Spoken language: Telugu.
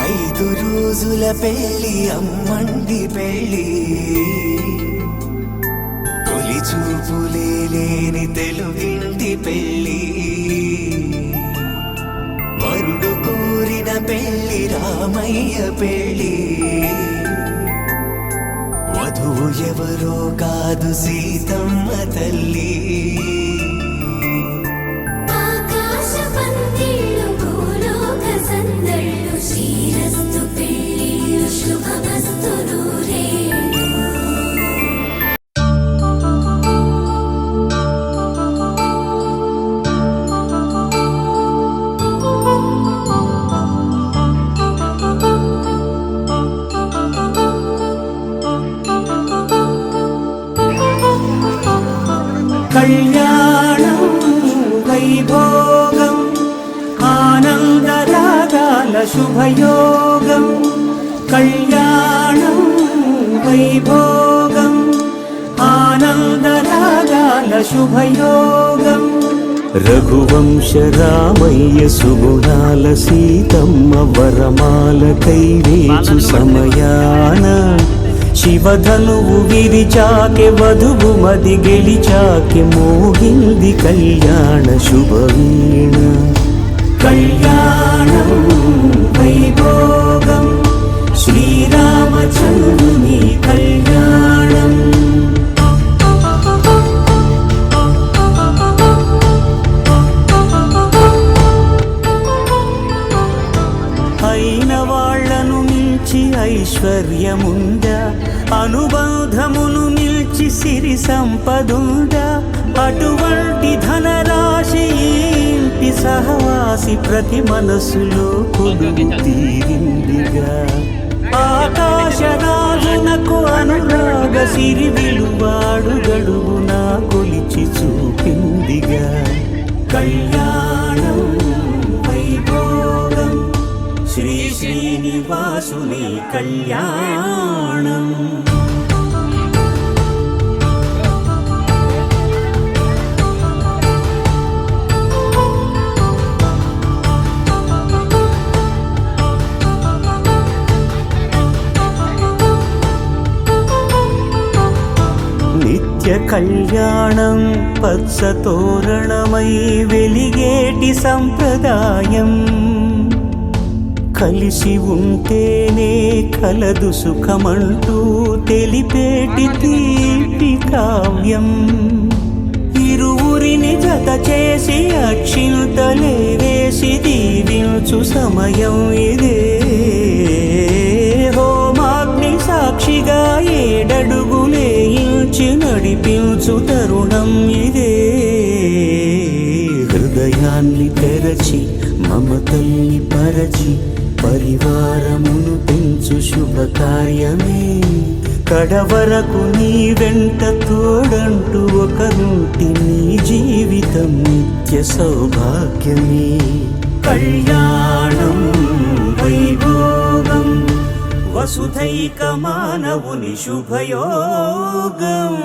5 రోజుల పెళ్లి అమ్మండి పెళ్లి తొలి చూపులే లేని తెలుగింటి పెళ్లి వరుడు కోరిన పెళ్లి రామయ్య పెళ్లి వధువు ఎవరో కాదు సీతమ్మ తల్లి శ్రీరస్తు పెళ్లిళ్ళు శుభమస్తు నూరేళ్ళు. కళ్యాణం వైభోగం ఆనందరాగాల శుభయోగం కళ్యాణం వైభోగం ఆనందరాగాల శుభయోగం రఘువంశ రామయ్య సుగుణాల సీతమ్మ వరమాల కైవేచు సమయాన శివధనువు విరిచాకె వధువు మది గెలిచాకె మోగింది కళ్యాణ శుభవీణ కళ్యాణం వైభోగం శ్రీరామచంద్రుని కళ్యాణం అయిన వాళ్లను మించి ఐశ్వర్యముందా అనుబంధమును మిల్చి సిరి సంపదుందా అటువంటి ధనరాశి ఇంటి సహవాసి ప్రతి మనసులో కొలువు తీరిందిగా ఆకాశరాజునకు అనురాగ సిరి విలువాడు గడువునా కొలిచి చూపిందిగా కళ్యాణం వైభోగం శ్రీ శ్రీనివాసుని కళ్యాణం నిత్య కళ్యాణం పచ్చ తోరణమై వెలిగేటి సంప్రదాయం కలిసి ఉంటేనే కలదు సుఖమంటూ తెలిపేటి తీపి కావ్యం ఇరువురిని జత చేసి అక్షింతలే వేసి దీవించు సమయం ఇదే హోమాగ్ని సాక్షిగా 7 అడుగులే ఇంచి నడిపించు తరుణం ఇదే హృదయాన్ని తెరచి మమతల్ని పరచి పరివారమును పెంచు శుభకార్యమే కడవరకు నీ వెంట తోడంటూ ఒకరుంటి నీ జీవితం నిత్య సౌభాగ్యమే కళ్యాణం వైభోగం వసుధైక మానవుని శుభయోగం